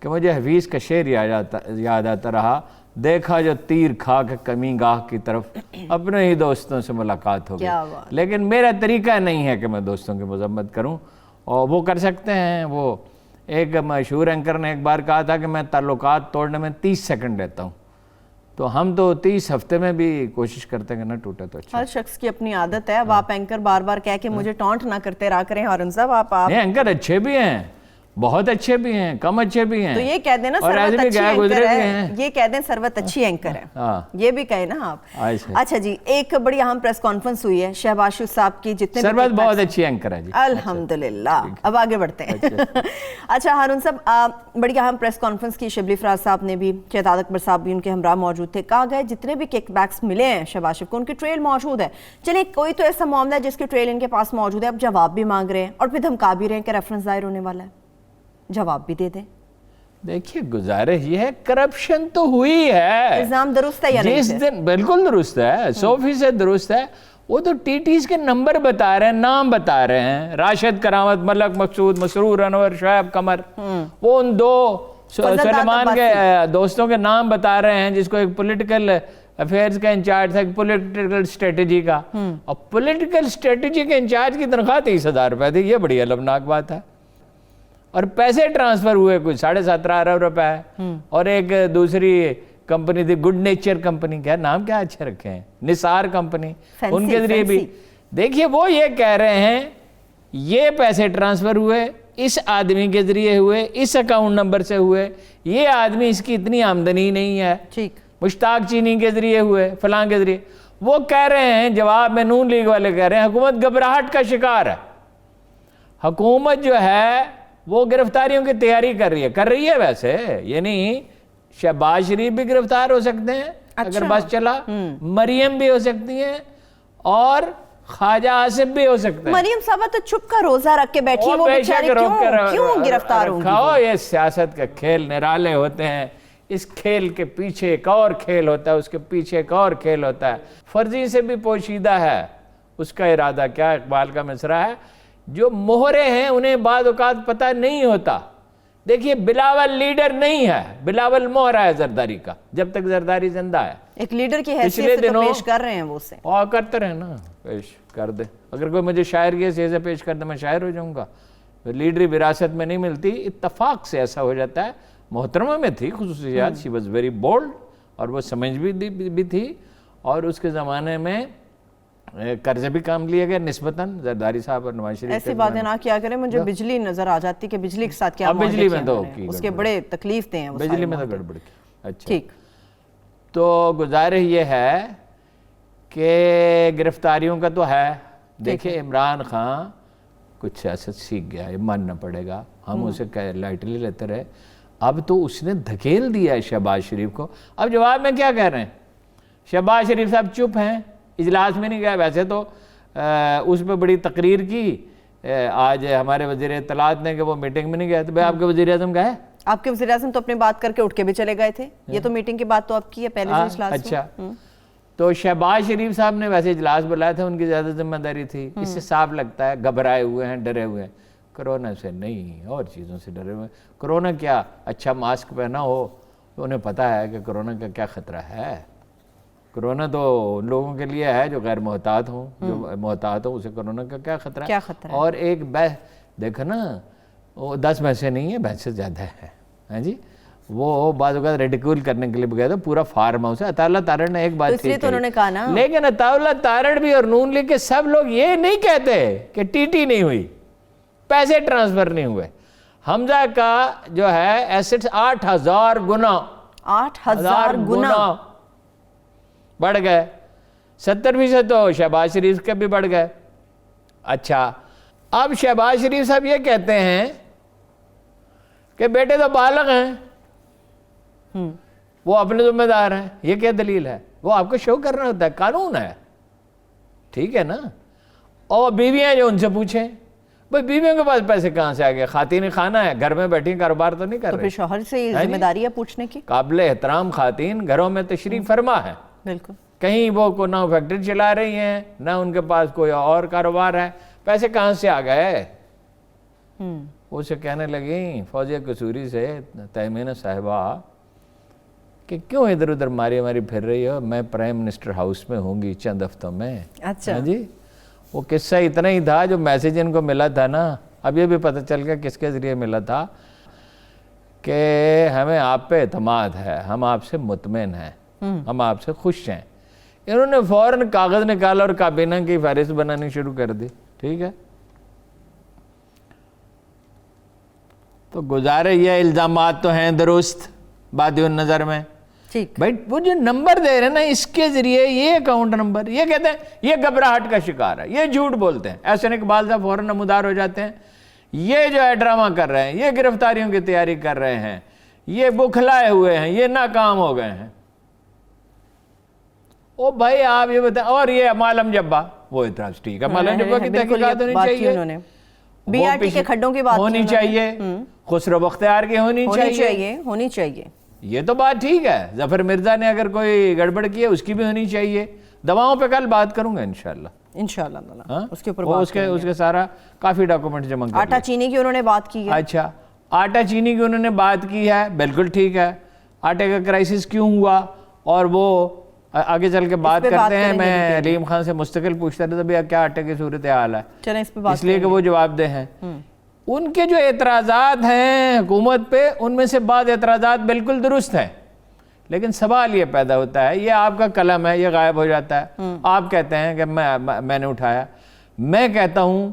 کہ مجھے حفیظ کا شعر یاد آتا رہا، دیکھا جو تیر کھا کے کمی گاہ کی طرف اپنے ہی دوستوں سے ملاقات ہو گئی۔ لیکن میرا طریقہ نہیں ہے کہ میں دوستوں کی مذمت کروں، اور وہ کر سکتے ہیں۔ وہ ایک مشہور اینکر نے ایک بار کہا تھا کہ میں تعلقات توڑنے میں 30 سیکنڈ لیتا ہوں، تو ہم تو 30 ہفتے میں بھی کوشش کرتے ہیں کہ نہ ٹوٹے تو اچھا۔ ہر شخص کی اپنی عادت ہے، اب آپ اینکر بار بار کہہ کے مجھے ٹونٹ نہ کرتے رہا کریں ہارون صاحب۔ آپ نہیں، اینکر اچھے بھی ہیں، بہت اچھے بھی ہیں، کم اچھے بھی ہیں، تو یہ کہہ دیں نا سروت اچھی اینکر ہے، یہ کہہ دیں سروت اچھی اینکر ہے، یہ بھی کہیں نا آپ۔ اچھا جی، ایک بڑی اہم پریس کانفرنس ہوئی ہے شہباز شریف صاحب کی، جتنے سروت بہت اچھی اینکر ہے جی، الحمدللہ۔ اب آگے بڑھتے ہیں۔ اچھا ہارون صاحب، بڑی اہم پریس کانفرنس کی، شبلی فراز صاحب نے بھی، شہزاد اکبر صاحب بھی ان کے ہمراہ موجود تھے۔ کہا گیا جتنے بھی کک بیکس ملے ہیں شہباز شریف کو، ان کی ٹریل موجود ہے۔ چلیں کوئی تو ایسا معاملہ ہے جس کی ٹریل ان کے پاس موجود ہے، اب جواب بھی مانگ رہے ہیں اور پھر دھمکا بھی رہے ہیں کہ ریفرنس ظاہر ہونے والا ہے، جواب بھی دے دیں۔ دیکھیے گزارش یہ ہے، کرپشن تو ہوئی ہے، الزام درست ہے یا نہیں؟ جس دن بالکل درست ہے، 100% درست ہے۔ وہ تو ٹی ٹیز کے نمبر بتا رہے ہیں، نام بتا رہے ہیں، راشد کرامت، ملک مقصود، مسرور انور، شعیب قمر، وہ ان دو سلیمان کے دوستوں کے نام بتا رہے ہیں، جس کو ایک پولیٹیکل افیئرز کا انچارج تھا، ایک پولیٹیکل اسٹریٹجی کا، اور پولیٹیکل اسٹریٹجی کے انچارج کی تنخواہ 30,000 روپے تھی۔ یہ بڑی المناک بات ہے۔ اور پیسے ٹرانسفر ہوئے کچھ 17.5 ارب روپے، اور ایک دوسری کمپنی تھی گڈ نیچر کمپنی، کیا نام کیا اچھے رکھے ہیں، نثار کمپنی، ان کے ذریعے بھی دیکھیے وہ یہ کہہ رہے ہیں یہ پیسے ٹرانسفر ہوئے، اس آدمی کے ذریعے ہوئے، اس اکاؤنٹ نمبر سے ہوئے، یہ آدمی اس کی اتنی آمدنی نہیں ہے، مشتاق چینی کے ذریعے ہوئے، فلاں کے ذریعے۔ وہ کہہ رہے ہیں جواب میں، نون لیگ والے کہہ رہے ہیں حکومت گھبراہٹ کا شکار ہے، حکومت جو ہے وہ گرفتاریوں کی تیاری کر رہی ہے ویسے، یعنی شہباز شریف بھی گرفتار ہو سکتے ہیں اگر بس چلا، مریم بھی ہو سکتی ہیں، اور خواجہ آصف بھی ہو سکتے ہیں۔ مریم صاحبہ تو چھپ کر روزہ رکھ کے بیٹھی، وہ بیچاری کیوں گرفتار ہوں گی؟ یہ سیاست کا کھیل نرالے ہوتے ہیں، اس کھیل کے پیچھے ایک اور کھیل ہوتا ہے، اس کے پیچھے ایک اور کھیل ہوتا ہے، فرضی سے بھی پوشیدہ ہے اس کا ارادہ کیا۔ اقبال کا مصرع ہے، جو مہرے ہیں انہیں بعض اوقات پتہ نہیں ہوتا۔ دیکھیے بلاول لیڈر نہیں ہے، بلاول مہرہ ہے زرداری کا، جب تک زرداری زندہ ہے۔ ایک لیڈر کی حیثیت سے تو پیش کر رہے ہیں وہ اسے، اور کرتے رہے نا، پیش کر دے۔ اگر کوئی مجھے شاعر کی حیثیت سے پیش کر دے میں شاعر ہو جاؤں گا۔ لیڈری وراثت میں نہیں ملتی، اتفاق سے ایسا ہو جاتا ہے۔ محترمہ میں تھی خصوصیات، شی واز ویری بولڈ، اور وہ سمجھ بھی تھی، اور اس کے زمانے میں قرضے بھی کام لیا گیا نسبتاً زرداری صاحب اور نواز شریف۔ ایسی باتیں نہ کیا کریں، مجھے بجلی نظر آ جاتی کہ بجلی کے ساتھ کیا بجلی میں تو اس کے بڑے تکلیف دے ہیں، بجلی میں تو گڑبڑ کی۔ اچھا ٹھیک، تو گزارش یہ ہے کہ گرفتاریوں کا تو ہے۔ دیکھیں عمران خان کچھ سیاست سیکھ گیا، یہ ماننا پڑے گا، ہم اسے لائٹلی لیتے رہے، اب تو اس نے دھکیل دیا ہے شہباز شریف کو۔ اب جواب میں کیا کہہ رہے ہیں؟ شہباز شریف صاحب چپ ہیں، اجلاس میں نہیں گیا، ویسے تو اس پہ بڑی تقریر کی آج ہمارے وزیر اطلاعات نے کہ وہ میٹنگ میں نہیں گیا، تو بھائی آپ کے وزیر اعظم گئے؟ آپ کے وزیر اعظم تو اپنے بات کر کے اٹھ کے بھی چلے گئے تھے، یہ تو میٹنگ کی بات تو آپ کی ہے پہلے سے اجلاس میں۔ اچھا، تو شہباز شریف صاحب نے ویسے اجلاس بلایا تھا، ان کی زیادہ ذمہ داری تھی، اس سے صاف لگتا ہے گھبرائے ہوئے ہیں، ڈرے ہوئے ہیں، کرونا سے نہیں اور چیزوں سے ڈرے ہوئے ہیں۔ کرونا کیا، اچھا ماسک پہنا ہو تو انہیں پتہ ہے کہ کرونا کا کیا خطرہ ہے۔ کرونا تو ان لوگوں کے لیے ہے جو غیر محتاط ہوں، جو محتاط ہوں، اسے کرونا کا کیا خطرہ ہے۔ اور ایک دیکھو نا، وہ 10 بھینسیں نہیں ہیں، بھینسیں زیادہ ہے، ہاں جی۔ وہ بعض اوقات ریڈیکول کرنے کے لیے بگیا تھا، پورا فارم ہاؤس ہے۔ عطا اللہ تارڑ نے ایک بات ٹھیک ہے، لیکن عطا اللہ تارڑ بھی اور نون لیگ کے سب لوگ یہ نہیں کہتے کہ ٹی ٹی نہیں ہوئی، پیسے ٹرانسفر نہیں ہوئے۔ حمزہ کا جو ہے ایسٹس 8,000 گنا بڑھ گئے، 70% تو شہباز شریف کے بھی بڑھ گئے۔ اچھا، اب شہباز شریف صاحب یہ کہتے ہیں کہ بیٹے تو بالغ ہیں، وہ اپنے ذمہ دار ہیں، یہ کیا دلیل ہے؟ وہ آپ کو شو کرنا ہوتا ہے، قانون ہے، ٹھیک ہے نا۔ اور بیویاں جو ان سے پوچھیں، بھئی بیویوں کے پاس پیسے کہاں سے آ گئے؟ خواتین خانہ ہے، گھر میں بیٹھی کاروبار تو نہیں کر رہی، تو پھر شوہر سے ذمہ داری ہے پوچھنے کی۔ قابل احترام خواتین گھروں میں تشریف فرما ہے، بالکل، کہیں وہ نہ فیکٹری چلا رہی ہیں، نہ ان کے پاس کوئی اور کاروبار ہے، پیسے کہاں سے آ گئے؟ وہ اسے کہنے لگیں فوزیہ قصوری سے تہمینہ صاحبہ کہ کیوں ادھر ادھر ماری پھر رہی ہو, میں پرائم منسٹر ہاؤس میں ہوں گی چند ہفتوں میں. اچھا جی وہ قصہ اتنا ہی تھا, جو میسیج ان کو ملا تھا نا, اب یہ بھی پتہ چل گیا کس کے ذریعے ملا تھا, کہ ہمیں آپ پہ اعتماد ہے, ہم آپ سے مطمئن ہیں, ہم آپ سے خوش ہیں. انہوں نے فوراً کاغذ نکالا اور کابینہ کی فہرست بنانی شروع کر دی. ٹھیک ہے, تو گزارے یہ الزامات تو ہیں درست بادی النظر میں. ٹھیک بھائی وہ جو نمبر دے رہے ہیں نا, اس کے ذریعے یہ اکاؤنٹ نمبر, یہ کہتے ہیں یہ گھبراہٹ کا شکار ہے, یہ جھوٹ بولتے ہیں. احسن اقبال صاحب فوراً نمودار ہو جاتے ہیں, یہ جو ہے ڈرامہ کر رہے ہیں, یہ گرفتاریوں کی تیاری کر رہے ہیں, یہ بکھلائے ہوئے ہیں, یہ ناکام ہو گئے ہیں. او بھائی آپ یہ بتائیں, اور یہ معلم جبا, وہ اعتراض ٹھیک ہے, معلم جبا کی تحقیقات ہونی چاہیے, بی آر ٹی کے کھڈوں کی بات ہونی چاہیے, خسرو بختیار کی ہونی چاہیے. یہ تو بات ٹھیک ہے. ظفر مرزا نے اگر کوئی گڑبڑ کی ہے اس کی بھی ہونی چاہیے. دواؤں پہ کل بات کروں گا انشاءاللہ. اس کے اوپر اس کے سارا کافی ڈاکومنٹ جمع کر آٹا چینی کی انہوں نے بات کی ہے. اچھا, آٹا چینی کی انہوں نے بات کی ہے, بالکل ٹھیک ہے. آٹے کا کرائسس کیوں ہوا, اور وہ آگے چل کے بات کرتے ہیں. میں علیم خان سے مستقل پوچھتا رہتا بھئی کیا آٹے کی صورتحال ہے, اس لیے کہ وہ جواب دہ ہیں. ان کے جو اعتراضات ہیں حکومت پہ, ان میں سے بعض اعتراضات بالکل درست ہیں, لیکن سوال یہ پیدا ہوتا ہے, یہ آپ کا قلم ہے, یہ غائب ہو جاتا ہے. آپ کہتے ہیں کہ میں نے اٹھایا, میں کہتا ہوں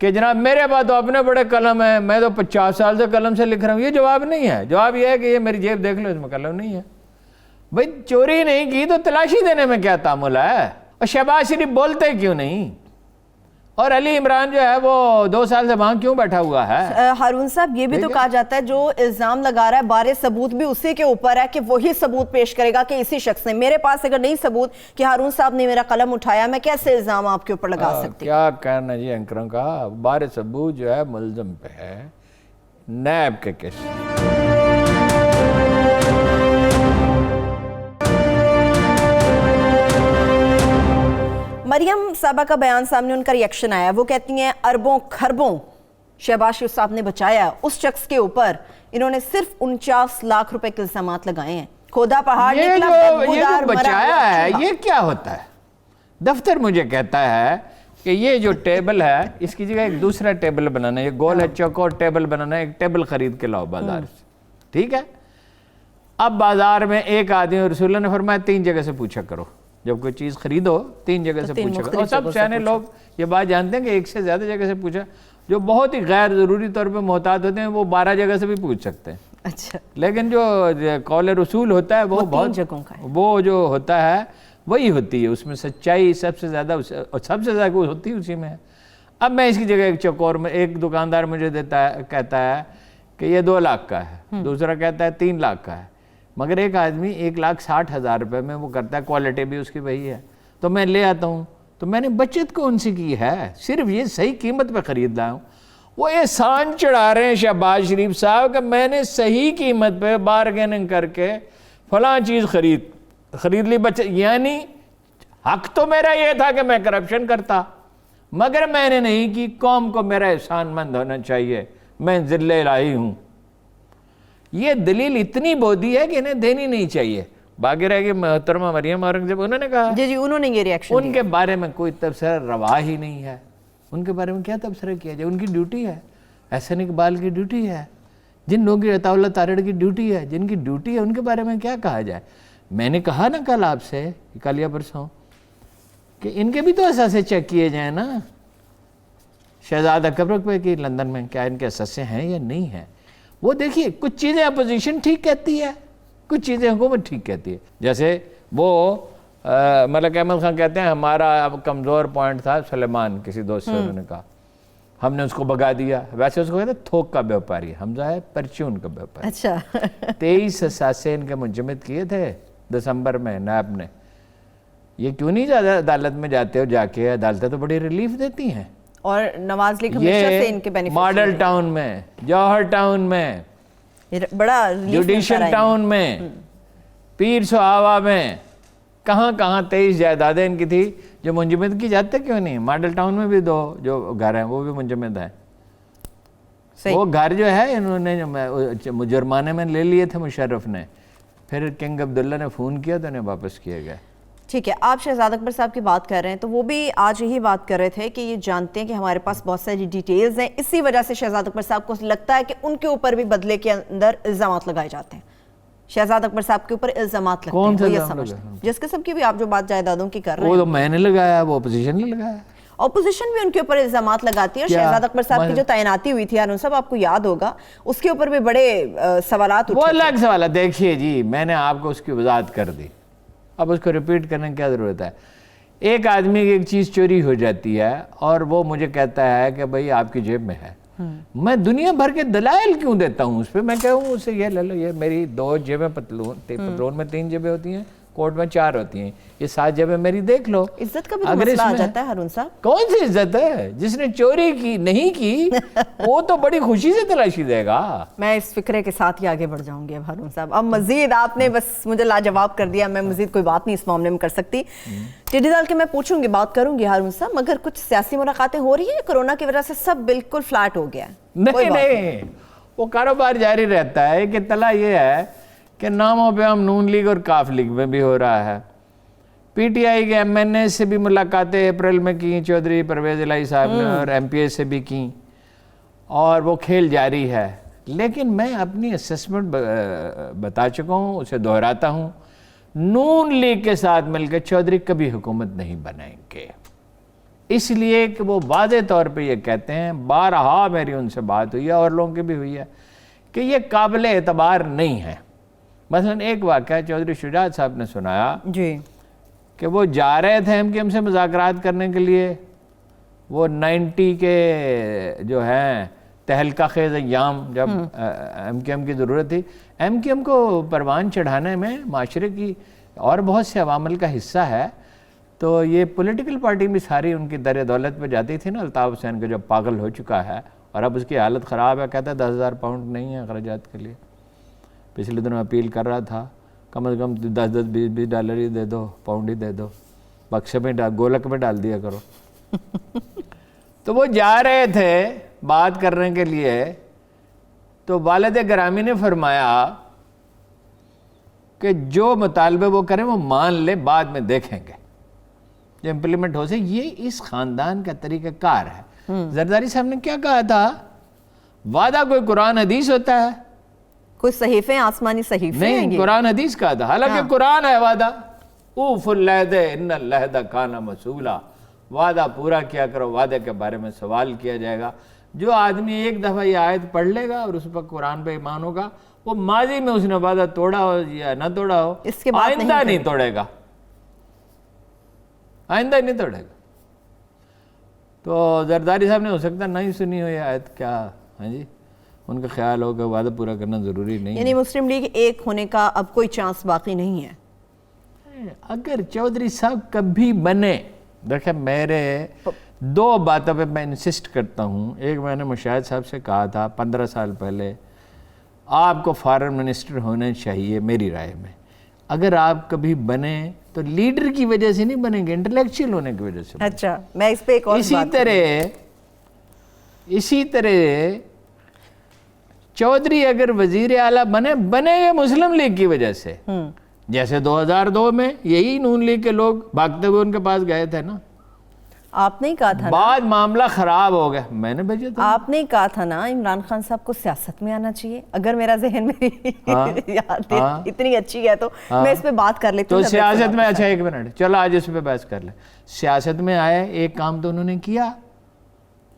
کہ جناب میرے پاس تو اپنے بڑے قلم ہیں, میں تو 50 سال سے قلم سے لکھ رہا ہوں. یہ جواب نہیں ہے. جواب یہ ہے کہ یہ میری جیب دیکھ لو, اس میں قلم نہیں ہے. بھئی چوری نہیں کی تو تلاشی دینے میں کیا تعامل ہے, اور شہباز شریف بولتے کیوں نہیں, اور علی عمران جو ہے وہ 2 سال سے وہاں کیوں بیٹھا ہوا ہے. ہارون صاحب یہ بھی تو کہا جاتا ہے جو الزام لگا رہا ہے بارے ثبوت بھی اسی کے اوپر ہے کہ وہی ثبوت پیش کرے گا کہ اسی شخص نے. میرے پاس اگر نہیں ثبوت کہ ہارون صاحب نے میرا قلم اٹھایا, میں کیسے الزام آپ کے اوپر لگا سکتی؟ کیا کہنا جی اینکروں کا, بارے ثبوت جو ہے ملزم پہ ہے, نیب کے کیس. مریم صاحبہ کا بیان سامنے, ان کا ریئیکشن آیا. وہ کہتی ہیں اربوں خربوں شہباز شریف صاحب نے بچایا, اس شخص کے اوپر انہوں نے صرف 49 لاکھ روپے کے الزامات لگائے ہیں. کھودا پہاڑ نکلا, یہ جو بچایا ہے یہ کیا ہوتا ہے؟ دفتر مجھے کہتا ہے کہ یہ جو ٹیبل ہے اس کی جگہ ایک دوسرا ٹیبل بنانا ہے, یہ گول ہے چوکور ٹیبل بنانا ہے, ایک ٹیبل خرید کے لاؤ بازار سے. ٹھیک ہے, اب بازار میں ایک آدمی, رسول اللہ نے فرمایا 3 جگہ سے پوچھا کرو, جب کوئی چیز خریدو 3 جگہ سے پوچھا کرو. اور سب سیانے لوگ یہ بات جانتے ہیں کہ ایک سے زیادہ جگہ سے پوچھا. جو بہت ہی غیر ضروری طور پہ محتاط ہوتے ہیں وہ 12 جگہ سے بھی پوچھ سکتے ہیں. اچھا, لیکن جو قول رسول ہوتا ہے وہ بہت جگہوں کا ہے, وہ جو ہوتا ہے وہی ہوتی ہے, اس میں سچائی سب سے زیادہ ہوتی ہے اسی میں. اب میں اس کی جگہ ایک چوکور میں, ایک دکاندار مجھے دیتا ہے, کہتا ہے کہ یہ 2 لاکھ کا ہے, دوسرا کہتا ہے 3 لاکھ کا ہے, مگر ایک آدمی 1,60,000 روپے میں وہ کرتا ہے, کوالٹی بھی اس کی وہی ہے, تو میں لے آتا ہوں. تو میں نے بچت کون سی کی ہے, صرف یہ صحیح قیمت پہ خرید رہا ہوں. وہ احسان چڑھا رہے ہیں شہباز شریف صاحب کہ میں نے صحیح قیمت پہ بارگیننگ کر کے فلاں چیز خرید لی. یعنی حق تو میرا یہ تھا کہ میں کرپشن کرتا, مگر میں نے نہیں کی. قوم کو میرا احسان مند ہونا چاہیے, میں ذل الہی ہوں. یہ دلیل اتنی بودی ہے کہ انہیں دینی نہیں چاہیے. باقی رہ گئی محترمہ مریم اورنگزیب, انہوں نے کہا جی انہوں نے یہ ریئیکشن, ان کے بارے میں کوئی تبصرہ روا ہی نہیں ہے. ان کے بارے میں کیا تبصرہ کیا جائے, ان کی ڈیوٹی ہے, احسن اقبال کی ڈیوٹی ہے, جن لوگوں کی عطا اللہ تارڑ کی ڈیوٹی ہے, جن کی ڈیوٹی ہے, ان کے بارے میں کیا کہا جائے. میں نے کہا نا کل آپ سے, کل یا پرسوں, کہ ان کے بھی تو اثاثے چیک کیے جائیں نا. شہزاد اکبر پہ کہ لندن میں کیا ان کے اثاثے ہیں یا نہیں ہیں. وہ دیکھیے کچھ چیزیں اپوزیشن ٹھیک کہتی ہے, کچھ چیزیں حکومت ٹھیک کہتی ہے. جیسے وہ ملک احمد خان کہتے ہیں ہمارا کمزور پوائنٹ تھا سلیمان, کسی دوست سے انہوں نے کہا, ہم نے اس کو بگا دیا. ویسے اس کو کہتے ہیں تھوک کا بیوپاری, حمزہ ہے پرچون کا بیوپاری. اچھا 23 اثاثے ان کے منجمد کیے تھے دسمبر میں نیب نے. یہ کیوں نہیں زیادہ عدالت میں جاتے ہو, جا کے عدالتیں تو بڑی ریلیف دیتی ہیں. اور نواز لیگ ہمیشہ سے ان کے بینیفٹ, ماڈل ٹاؤن میں, جوہر ٹاؤن میں, بڑا جوڈیشل ٹاؤن میں, پیر سہاوا میں, کہاں 23 جائیدادیں ان کی تھی جو منجمد کی جاتے کیوں نہیں. ماڈل ٹاؤن میں بھی 2 جو گھر ہیں وہ بھی منجمد ہیں. وہ گھر جو ہے انہوں نے جرمانے میں لے لیے تھے مشرف نے، پھر کنگ عبداللہ نے فون کیا تو انہیں واپس کیے گئے. ٹھیک ہے، آپ شہزاد اکبر صاحب کی بات کر رہے ہیں تو وہ بھی آج یہی بات کر رہے تھے کہ یہ جانتے ہیں کہ ہمارے پاس بہت ساری ڈیٹیلز ہیں، اسی وجہ سے شہزاد اکبر صاحب کو لگتا ہے کہ ان کے اوپر بھی بدلے کے اندر الزامات لگائے جاتے ہیں. شہزاد اکبر صاحب کے اوپر الزامات لگتے ہیں، وہ یہ سمجھتے ہیں جس قسم کی بھی آپ جو بات جائیدادوں کی کر رہے ہیں. وہ تو میں نے لگایا، وہ اپوزیشن نے لگایا. اپوزیشن بھی ان کے اوپر الزامات لگاتی ہے. شہزاد اکبر صاحب کی جو تعیناتی ہوئی تھی ہارون صاحب، آپ کو یاد ہوگا، اس کے اوپر بھی بڑے سوالات وہ الگ سوال. دیکھیے جی، میں نے آپ کو اس کی وضاحت کر دی، اب اس کو ریپیٹ کرنے کی کیا ضرورت ہے. ایک آدمی کی ایک چیز چوری ہو جاتی ہے اور وہ مجھے کہتا ہے کہ بھئی آپ کی جیب میں ہے، میں دنیا بھر کے دلائل کیوں دیتا ہوں اس پہ؟ میں کہوں اسے یہ لے لو، یہ میری 2 جیبیں پتلون میں 3 جیبیں ہوتی ہیں، کوٹ میں 4 ہوتی ہیں، یہ 7 جیبیں میری دیکھ لو. عزت کا بھی تو مسئلہ آ جاتا ہے ہارون صاحب. کون سی عزت ہے؟ جس نے چوری کی نہیں کی وہ تو بڑی خوشی سے تلاشی دے گا. میں اس فکرے کے ساتھ ہی آگے بڑھ جاؤں گی اب ہارون صاحب. اب مزید آپ نے بس مجھے لاجواب کر دیا، میں مزید کوئی بات نہیں اس معاملے میں کر سکتی. ٹڈی دل کے میں پوچھوں گی، بات کروں گی ہارون صاحب، مگر کچھ سیاسی ملاقاتیں ہو رہی ہیں؟ کورونا کی وجہ سے سب بالکل فلیٹ ہو گیا ہے. نہیں، وہ کاروبار جاری رہتا ہے. کہ اطلاع یہ ہے کہ ناموں پہ ہم نون لیگ اور کاف لیگ میں بھی ہو رہا ہے. پی ٹی آئی کے ایم این اے سے بھی ملاقاتیں اپریل میں کی چودھری پرویز الہی صاحب نے، اور ایم پی اے سے بھی کی، اور وہ کھیل جاری ہے. لیکن میں اپنی اسسمنٹ بتا چکا ہوں، اسے دہراتا ہوں. نون لیگ کے ساتھ مل کے چودھری کبھی حکومت نہیں بنائیں گے، اس لیے کہ وہ واضح طور پہ یہ کہتے ہیں، بارہا میری ان سے بات ہوئی ہے اور لوگوں کی بھی ہوئی ہے، کہ یہ قابل اعتبار نہیں ہے. مثلا ایک واقعہ چودھری شجاعت صاحب نے سنایا جی کہ وہ جا رہے تھے ایم کیو ایم سے مذاکرات کرنے کے لیے. وہ 90 کے جو ہیں تہلکہ خیز ایام، جب ایم کیو ایم کی ضرورت تھی، ایم کیو ایم کو پروان چڑھانے میں معاشرے کی اور بہت سے عوامل کا حصہ ہے. تو یہ پولیٹیکل پارٹی بھی ساری ان کی در دولت پہ جاتی تھی نا. الطاف حسین کا جو پاگل ہو چکا ہے اور اب اس کی حالت خراب ہے، کہتا ہے 10,000 پاؤنڈ نہیں ہے اخراجات کے لیے. پچھلے دنوں اپیل کر رہا تھا، کم از کم 10-10 20-20 ڈالر ہی دے دو، پاؤنڈ ہی دے دو، بکسے میں گولک میں ڈال دیا کرو. تو وہ جا رہے تھے بات کرنے کے لیے، تو والد گرامی نے فرمایا کہ جو مطالبے وہ کریں وہ مان لے، بعد میں دیکھیں گے جو امپلیمنٹ ہو سکے. یہ اس خاندان کا طریقہ کار ہے. زرداری صاحب نے کیا کہا تھا؟ وعدہ کوئی قرآن حدیث ہوتا ہے؟ کوئی صحیفے آسمانی صحیفے نہیں، قرآن حدیث کہا تھا. حالانکہ قرآن ہے وعدہ، اوف العہد ان العہد کان مسئولا، وعدہ پورا کیا کرو، وعدے کے بارے میں سوال کیا جائے گا. جو آدمی ایک دفعہ یہ آیت پڑھ لے گا اور اس پر قرآن پہ ایمان ہوگا، وہ ماضی میں اس نے وعدہ توڑا ہو یا نہ توڑا ہو، آئندہ نہیں توڑے گا، آئندہ نہیں توڑے گا. تو زرداری صاحب نے ہو سکتا نہیں سنی ہو یہ آیت، کیا ہاں جی ان کا خیال ہو کہ وعدہ پورا کرنا ضروری نہیں ہے. یعنی مسلم لیگ ایک ہونے کا اب کوئی چانس باقی نہیں ہے. اگر چودھری صاحب کبھی بنے، دیکھیں میرے 2 باتوں پہ میں انسسٹ کرتا ہوں. ایک میں نے مشاہد صاحب سے کہا تھا 15 سال پہلے، آپ کو فارن منسٹر ہونا چاہیے میری رائے میں. اگر آپ کبھی بنے تو لیڈر کی وجہ سے نہیں بنیں گے، انٹلیکچوئل ہونے کی وجہ سے. اچھا، میں اس پہ ایک اور اسی طرح چودھری اگر وزیر اعلیٰ بنے گے مسلم لیگ کی وجہ سے. جیسے 2002 میں یہی نون لیگ کے لوگ بھاگتے ہوئے ان کے پاس گئے تھے نا. آپ نے کہا تھا نا، بعد معاملہ خراب ہو گیا، میں نے بھیجا تھا. آپ نے کہا تھا نا عمران خان صاحب کو سیاست میں آنا چاہیے. اگر میرا ذہن میری یاد اتنی اچھی ہے تو میں اس پہ بات کر لیتی ہوں. تو سیاست میں، اچھا 1 منٹ، چلو آج اس پہ بحث کر لیں. سیاست میں آئے، ایک کام تو انہوں نے کیا